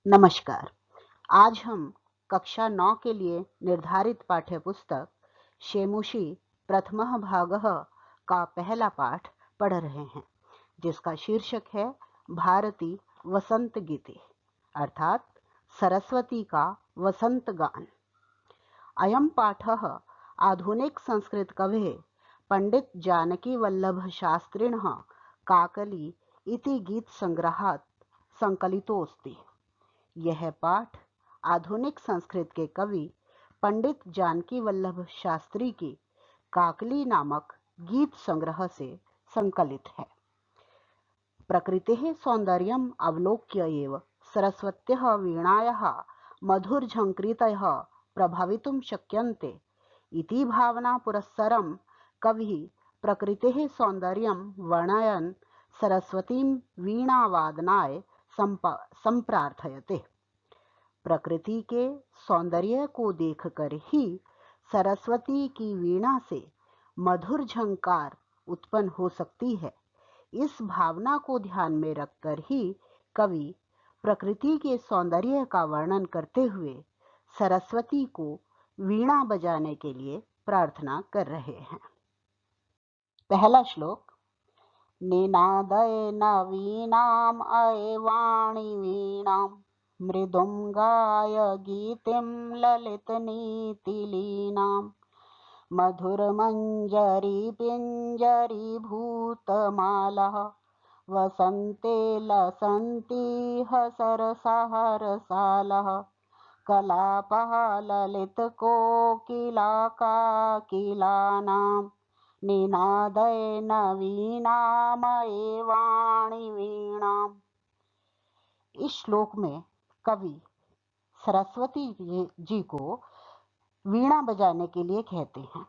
नमस्कार। आज हम कक्षा 9 के लिए निर्धारित पाठ्य पुस्तक शेमुषी प्रथमः भागः का पहला पाठ पढ़ रहे हैं, जिसका शीर्षक है भारती वसंत गीते अर्थात सरस्वती का वसंत गान। अयं पाठः आधुनिक संस्कृत कवेः पंडित जानकी वल्लभ शास्त्रिणः काकली इति गीत संग्रहात् संकलितोऽस्ति। यह पाठ आधुनिक संस्कृत के कवि पंडित जानकी वल्लभ शास्त्री की काकली नामक गीत संग्रह से संकलित है। प्रकृतेः सौन्दर्यम् अवलोक्य एव सरस्वत्यः वीणायाः मधुरझङ्कृतयः प्रभावितुं शक्यन्ते इति भावना पुरस्सरं कविः प्रकृतेः सौन्दर्यं वर्णयन् सरस्वतीं वीणावादनाय संप्रार्थयते। प्रकृति के सौंदर्य को देखकर ही सरस्वती की वीणा से मधुर झंकार उत्पन्न हो सकती है। इस भावना को ध्यान में रखकर ही कवि प्रकृति के सौंदर्य का वर्णन करते हुए सरस्वती को वीणा बजाने के लिए प्रार्थना कर रहे हैं। पहला श्लोक। निनादय नवीनाम् अये वाणी वीणाम् मृदुं गाय गीतिं ललितनीतिलीनाम् मधुरमञ्जरी पिञ्जरीभूतमालः वसन्ते लसन्तीह सरसहरसालः कलापः ललितकोकिलाकाकिलानाम् निनादय नवीनामये वाणी वीणाम्। इस श्लोक में कवि सरस्वती जी को वीणा बजाने के लिए कहते हैं।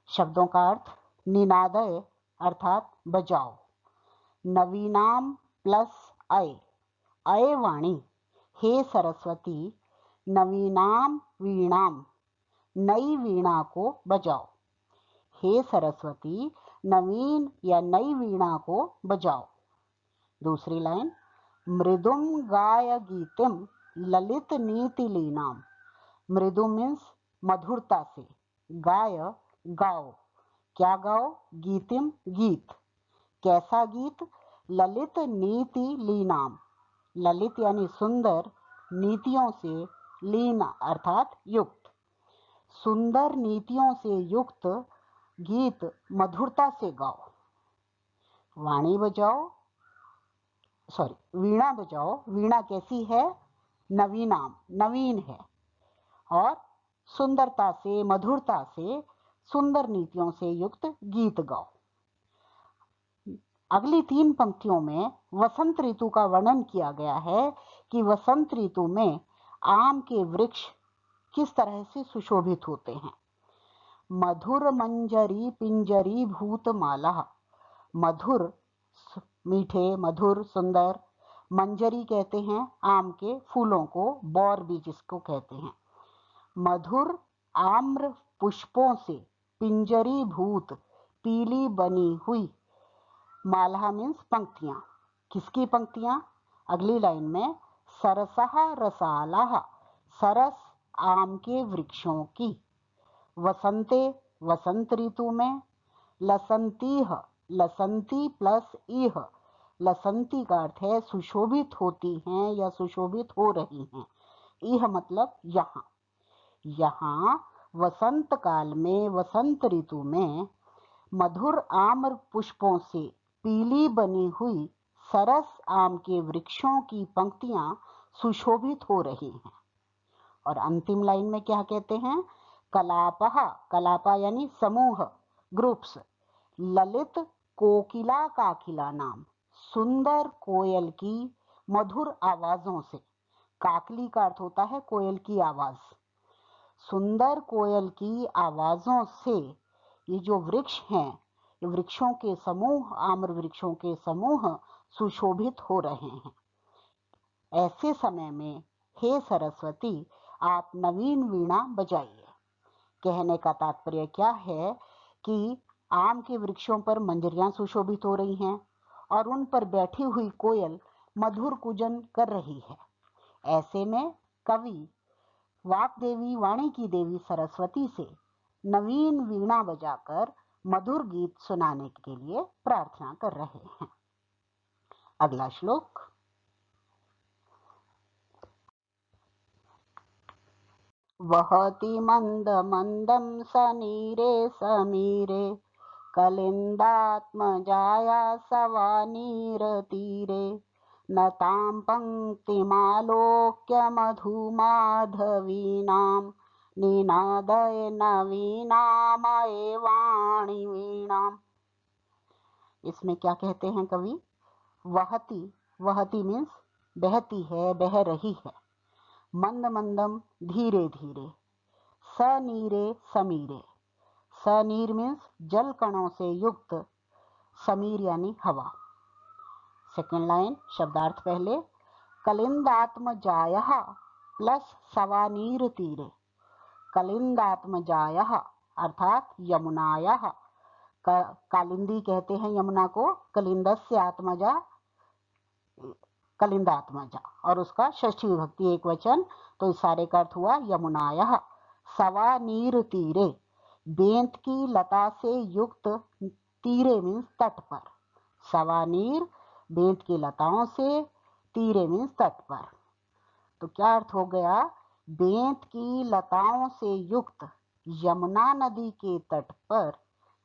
शब्दों का अर्थ। निनादय अर्थात बजाओ, नवीनाम प्लस अय, अय वाणी हे सरस्वती, नवीनाम वीणाम नई वीणा को बजाओ। हे सरस्वती, नवीन या नई वीणा को बजाओ। दूसरी लाइन। मृदुम गाय गीतिम ललित नीति लीनाम। मृदु मीन्स मधुरता से, गाय गाओ। क्या गाओ? गीतिम गीत। कैसा गीत? ललित नीति लीनाम, ललित यानी सुंदर, नीतियों से, लीना अर्थात युक्त। सुंदर नीतियों से युक्त गीत मधुरता से गाओ। वाणी बजाओ, वीणा बजाओ। वीणा कैसी है? नवीनाम, नवीन है, और सुंदरता से, मधुरता से, सुंदर नीतियों से युक्त गीत गाओ। अगली 3 पंक्तियों में वसंत ऋतु का वर्णन किया गया है कि वसंत ऋतु में आम के वृक्ष किस तरह से सुशोभित होते हैं। मधुर मंजरी पिंजरी भूतमाला। मधुर मीठे, मधुर, सुंदर। मंजरी कहते हैं आम के फूलों को, बौर भी जिसको कहते हैं। मधुर आम्र पुष्पों से पिंजरी भूत, पीली बनी हुई। माला मीन्स पंक्तियां। किसकी पंक्तियां? अगली लाइन में सरसः रसालः, सरस आम के वृक्षों की। वसंते वसंत ऋतु में। लसंतीह, लसंती प्लस इह, लसंती का अर्थ है सुशोभित होती हैं या सुशोभित हो रही हैं। इह मतलब यहाँ। यहाँ वसंत काल में, वसंत ऋतु में मधुर आम्र पुष्पों से पीली बनी हुई सरस आम के वृक्षों की पंक्तियां सुशोभित हो रही हैं। और अंतिम लाइन में क्या कहते हैं? कलापः, कलापा यानी समूह, ग्रुप्स। ललित कोकिला काकिला नाम, सुंदर कोयल की मधुर आवाजों से। काकली का अर्थ होता है कोयल की आवाज। सुंदर कोयल की आवाजों से ये जो वृक्ष हैं, ये वृक्षों के समूह, आम्र वृक्षों के समूह सुशोभित हो रहे हैं। ऐसे समय में हे सरस्वती, आप नवीन वीणा बजाइए। कहने का तात्पर्य क्या है कि आम के वृक्षों पर मंजरियां सुशोभित हो रही हैं और उन पर बैठी हुई कोयल मधुर कूजन कर रही है। ऐसे में कवि वाक देवी वाणी की देवी सरस्वती से नवीन वीणा बजाकर मधुर गीत सुनाने के लिए प्रार्थना कर रहे हैं। अगला श्लोक। वहति मंद मंदम सनीरे समीरे कलिंदात्मजाया सवानीरतीरे नतां पंक्तिमालोक्य मधुमाधवीनां निनादय नवीनामये वाणी वीणाम्। इसमें क्या कहते हैं कवि? वहती, वहती मीन्स बहती है, बह रही है। मंद मंदम धीरे धीरे, सनीरे समीरे, सनीर मीन्स जल कणों से युक्त, समीर यानी हवा। सेकेंड लाइन शब्दार्थ पहले, कलिंदात्मजायः प्लस सवानीर तीरे। कलिंदात्मजायः अर्थात यमुनायः, कालिंदी कहते हैं यमुना को, कलिंदस्य आत्मजा कलिंदात्मजा, और उसका षष्ठी विभक्ति एक वचन, तो इस सारे का अर्थ हुआ यमुनायः। सवानीर तीरे, बेंत की लता से युक्त, तीरे मीन्स तट पर। सवानीर बेंत की लताओं से, तीरे मीन्स तट पर। तो क्या अर्थ हो गया? बेंत की लताओं से युक्त यमुना नदी के तट पर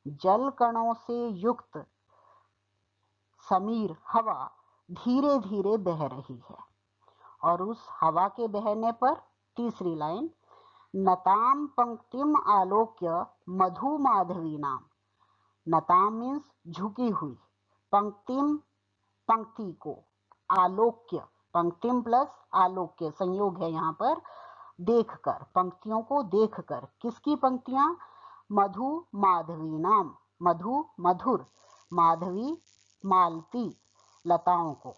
जल कणों से युक्त समीर हवा धीरे धीरे बह रही है। और उस हवा के बहने पर तीसरी लाइन, नताम पंक्तिम आलोक्य मधु माधवी नाम। नताम मीन्स झुकी हुई, पंक्तिम पंक्ति को, आलोक्य पंक्तिम प्लस आलोक्य संयोग है यहाँ पर, देखकर, पंक्तियों को देखकर। किसकी पंक्तियां? मधु माधवी नाम, मधु मधुर, माधवी मालती लताओं को,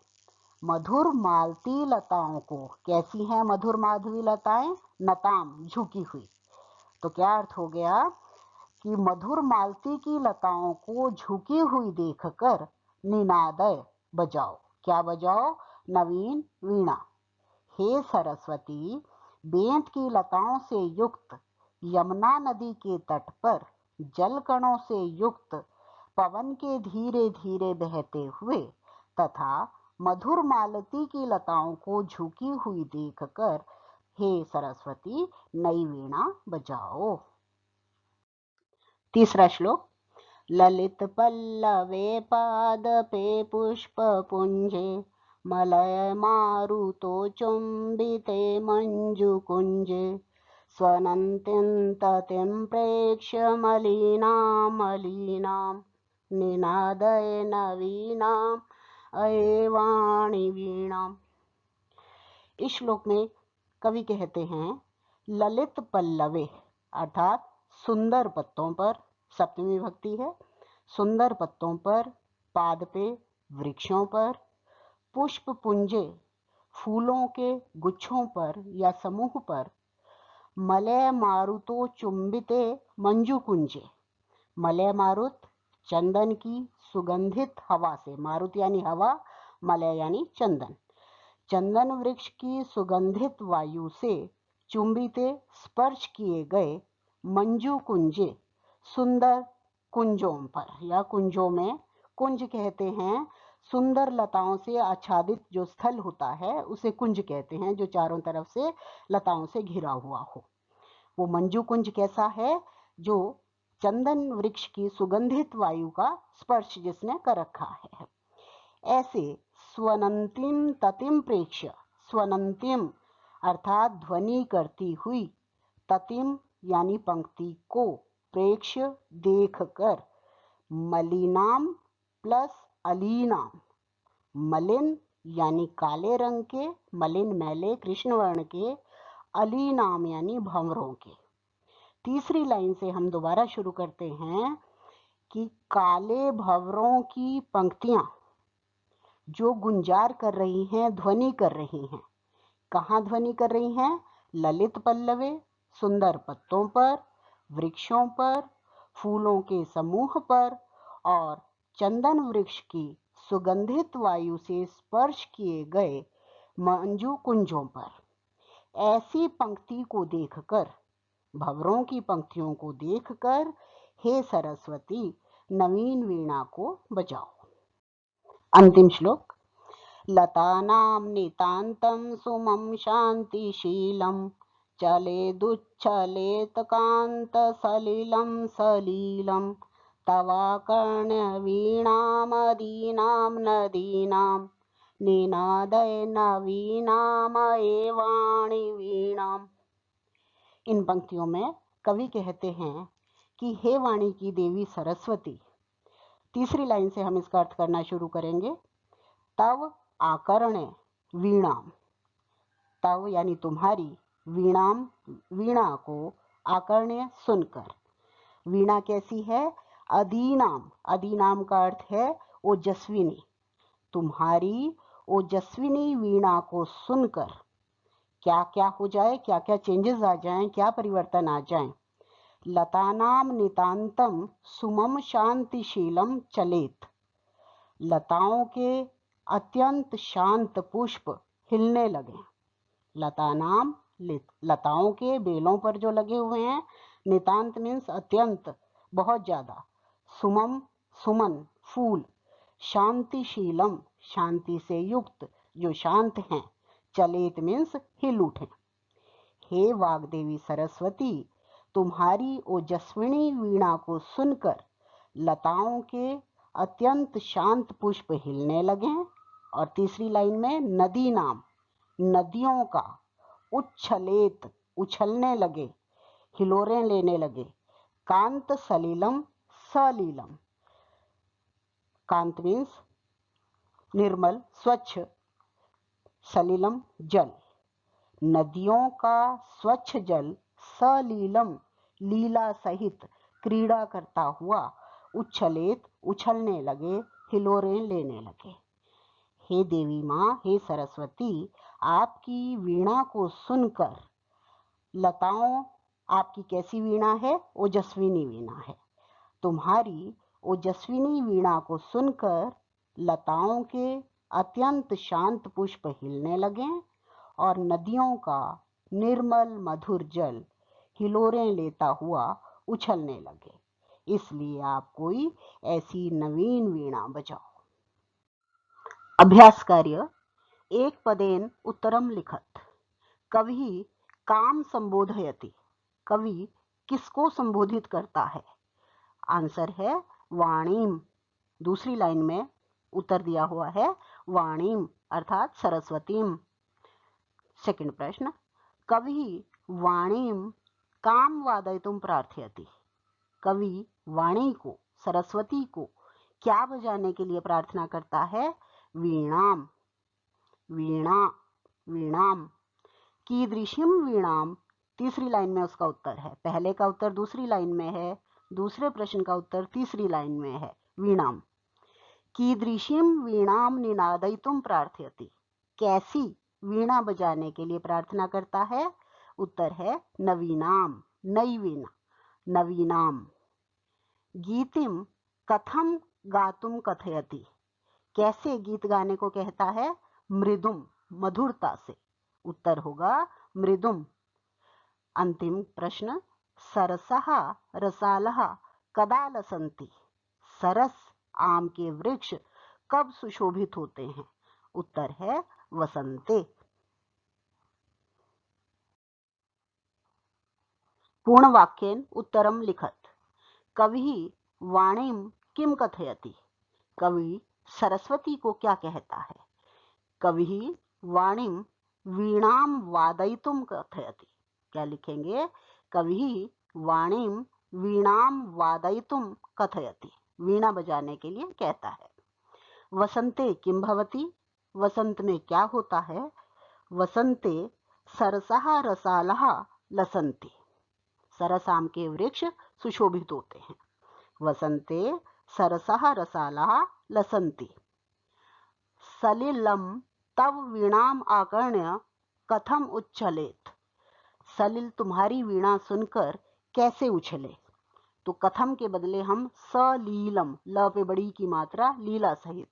मधुर मालती लताओं को। कैसी हैं मधुर माधवी लताएं? नताम झुकी हुई। तो क्या अर्थ हो गया कि मधुर मालती की लताओं को झुकी हुई देखकर निनादय बजाओ। क्या बजाओ? नवीन वीणा। हे सरस्वती, बेंत की लताओं से युक्त यमुना नदी के तट पर जल कणों से युक्त पवन के धीरे धीरे बहते हुए तथा मधुर मालती की लताओं को झुकी हुई देखकर हे सरस्वती नई वीणा बजाओ। तीसरा श्लोक, ललित पल्लवे पादपे पुष्पपुंजे मलय मारुतो चुंबिते मंजुकुंजे स्वनन्तीं ततिं प्रेक्ष्य मलिनां निनादय नवीनाम् अये वाणी वीणाम्। इस श्लोक में कवि कहते हैं ललित पल्लवे अर्थात सुंदर पत्तों पर, सप्तमी विभक्ति है, सुंदर पत्तों पर, पाद पे वृक्षों पर, पुष्प पुंजे फूलों के गुच्छों पर या समूह पर, मलय मारुतो चुंबिते मंजू कुंजे, मलय मारुत चंदन की सुगंधित हवा से, मारुत यानी हवा, मलय यानी चंदन, चंदन वृक्ष की सुगंधित वायु से चुंबिते स्पर्श किए गए मंजू कुंजे सुंदर कुंजों पर या कुंजों में, कुंज कहते हैं सुंदर लताओं से आच्छादित जो स्थल होता है उसे कुंज कहते हैं, जो चारों तरफ से लताओं से घिरा हुआ हो। वो मंजू कुंज कैसा है? जो चंदन वृक्ष की सुगंधित वायु का स्पर्श जिसने कर रखा है। ऐसे स्वनंतिम ततिम प्रेक्ष्य, स्वनंतिम अर्थात ध्वनि करती हुई, ततिम यानी पंक्ति को, प्रेक्ष्य देखकर, मलिनाम प्लस अलीनाम, मलिन यानी काले रंग के, मलिन मैले कृष्ण वर्ण के, अलीनाम यानी भंवरों के। तीसरी लाइन से हम दोबारा शुरू करते हैं कि काले भंवरों की पंक्तियां जो गुंजार कर रही हैं, ध्वनि कर रही हैं। कहाँ ध्वनि कर रही हैं? ललित पल्लवे सुंदर पत्तों पर, वृक्षों पर, फूलों के समूह पर और चंदन वृक्ष की सुगंधित वायु से स्पर्श किए गए मंजू कुंजों पर। ऐसी पंक्ति को देखकर, भंवरों की पंक्तियों को देखकर, हे सरस्वती नवीन वीणा को बजाओ। अंतिम श्लोक। लतानां नितान्तं सुमं शान्तिशीलं चलेदुच्छलेत्कान्तसलिलं सलिलं तवाकर्ण्यवीणामदीनां नदीनां निनादय नवीनामएवाणि वीणाम्। इन पंक्तियों में कवि कहते हैं कि हे वाणी की देवी सरस्वती। तीसरी लाइन से हम इसका अर्थ करना शुरू करेंगे। तव आकर्ण्य वीणाम, तव यानी तुम्हारी, वीणाम वीणा को, आकर्ण्य सुनकर। वीणा कैसी है? अदीनाम, अदीनाम का अर्थ है ओजस्विनी। तुम्हारी ओजस्विनी वीणा को सुनकर क्या क्या हो जाए, क्या क्या चेंजेस आ जाएं, क्या परिवर्तन आ जाएं। लतानाम नितांतम सुमम शांतिशीलम चलेत। लताओं के अत्यंत शांत पुष्प हिलने लगे। लतानाम, लताओं के बेलों पर जो लगे हुए हैं। नितांत मीन्स अत्यंत, बहुत ज्यादा। सुमम, सुमन फूल। शांतिशीलम, शांति से युक्त, जो शांत हैं। चलेत मीन्स हिल उठे। हे वाग्देवी सरस्वती, तुम्हारी ओजस्विनी वीणा को सुनकर लताओं के अत्यंत शांत पुष्प हिलने लगे। और तीसरी लाइन में नदी नाम, नदियों का, उच्छलेत उछलने लगे, हिलोरें लेने लगे। कांत सलिलम सलीलम, कांत मीन्स निर्मल स्वच्छ, सलिलम जल। नदियों का स्वच्छ जल सलीलम लीला सहित क्रीड़ा करता हुआ उच्छलेत उछलने लगे, हिलोरें लेने लगे। हे देवी माँ, हे सरस्वती, आपकी वीणा को सुनकर लताओं, आपकी कैसी वीणा है? ओजस्विनी वीणा है। तुम्हारी ओजस्विनी वीणा को सुनकर लताओं के अत्यंत शांत पुष्प हिलने लगे और नदियों का निर्मल मधुर जल हिलोरें लेता हुआ उछलने लगे। इसलिए आप कोई ऐसी नवीन वीणा बजाओ। अभ्यास कार्य। एक पदेन उत्तरम लिखत। कवि काम संबोधयति। कवि किसको संबोधित करता है? आंसर है वाणीम। दूसरी लाइन में उत्तर दिया हुआ है वाणीम अर्थात सरस्वतीम। सेकंड प्रश्न। कवि वाणीम काम वादयितुम प्रार्थयति। कवि वाणी को, सरस्वती को क्या बजाने के लिए प्रार्थना करता है? वीणाम, वीणा, वीणाम। कीदृशीम वीणाम, तीसरी लाइन में उसका उत्तर है। पहले का उत्तर दूसरी लाइन में है, दूसरे प्रश्न का उत्तर तीसरी लाइन में है, वीणाम। कीदृशीम वीणाम निनादयितुम प्रार्थयति। कैसी वीणा बजाने के लिए प्रार्थना करता है? उत्तर है नवीनाम, नई वीणा, नवीनाम। गीतिम कथम गातुम कथयति। कैसे गीत गाने को कहता है? मृदुम, मधुरता से। उत्तर होगा मृदुम। अंतिम प्रश्न। सरसः रसालः कदा लसन्ति। सरस आम के वृक्ष कब सुशोभित होते हैं? उत्तर है वसंते। पूर्ण वाक्येन उत्तरम लिखत। कवि वाणीम किम कथयति। कवि सरस्वती को क्या कहता है? कवि वाणीम वीणाम वादयितुम कथयति। क्या लिखेंगे? कवि वाणीम वीणाम वादयितुम कथयति, वीणा बजाने के लिए कहता है। वसंते किम भवति। वसंत में क्या होता है? वसंते सरसः रसालः लसन्ति। सरस आम के वृक्ष सुशोभित होते हैं। वसंते सरसः रसालः लसन्ति। सलिलम तव वीणाम आकर्ण्य कथम उच्छलेत। सलिल तुम्हारी वीणा सुनकर कैसे उछले? तो कथम के बदले हम सलीलम, ल पे बड़ी की मात्रा, लीला सहित।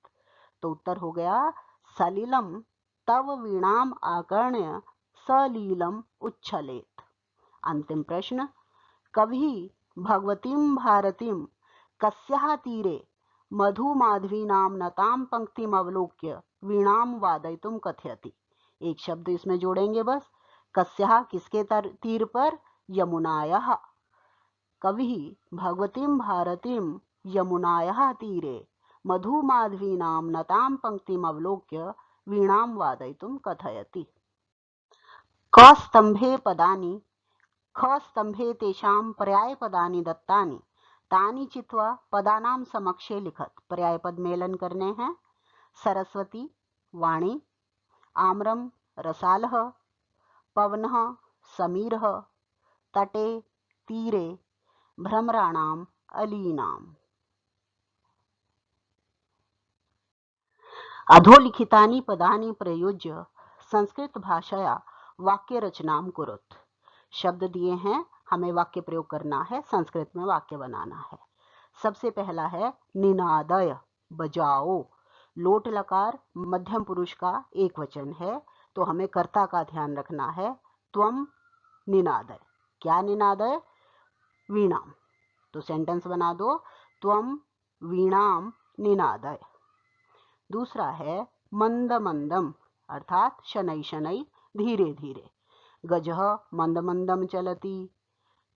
तो उत्तर हो गया सलिलम तव वीणाम आकर्ण्य सलीलम उच्छलेत। अंतिम प्रश्न, कभी भगवतीं भारतीं कस्याः तीरे मधुमाधवीनां नतां पंक्तिम अवलोक्य वीणां वादयितुं कथयति। एक शब्द इसमें जोड़ेंगे बस। कस्याः किसके तीर पर? यमुनायाः। कभी भगवतीं भारतीं यमुनायाः तीरे मधुमाधवीनां नतां पंक्तिम अवलोक्य वीणां वादयितुं कथयति। क स्तंभे पदानि, ख स्तंभे तेषां पर्यायपदानि दत्तानि, तानि चित्वा पदानां समक्षे लिखत। पर्यायपद मेलन करने हैं। सरस्वती, वाणी, आम्रम, रसालः, पवनः, समीरः, तटे, तीरे, भ्रमराणाम, अलीनाम। अधोलिखितानि पदानि प्रयुज्य संस्कृत भाषया वाक्य रचनां कुरुत। शब्द दिए हैं, हमें वाक्य प्रयोग करना है, संस्कृत में वाक्य बनाना है। सबसे पहला है निनादय, बजाओ। लोट लकार मध्यम पुरुष का एक वचन है, तो हमें कर्ता का ध्यान रखना है। त्वम निनादय। क्या निनादय? वीणाम। तो सेंटेंस बना दो, त्वम वीणाम निनादय। दूसरा है मंद मंदम, अर्थात शनै शनै, धीरे धीरे। गजः मंद मंदम चलति।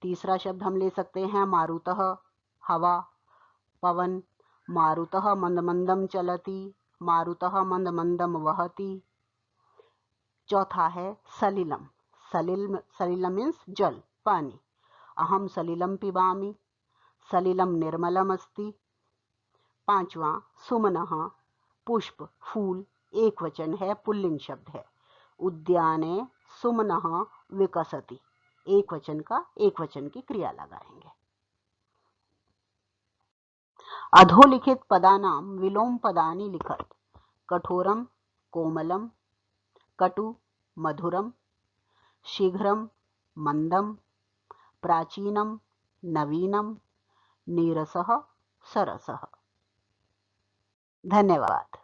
तीसरा शब्द हम ले सकते हैं मारुतः, हवा, पवन। मारुतः मंद मंदम चलति, मारुतः मंद मंदम वहति। चौथा है सलिलम। सलिलम मीन्स जल, पानी। अहम सलिलम पिबामि, सलिलम निर्मलम अस्ति। पांचवा सुमनः, पुष्प, फूल, एक वचन है, पुल्लिंग शब्द है। उद्याने सुमनः विकसति, एक वचन की क्रिया लगाएंगे। अधोलिखित पदानां विलोम पदानि लिखत। कठोरम, कोमलम, कटु, मधुरम, शीघ्रम, मंदम, प्राचीनम, नवीनम, नीरसः, सरसः। धन्यवाद।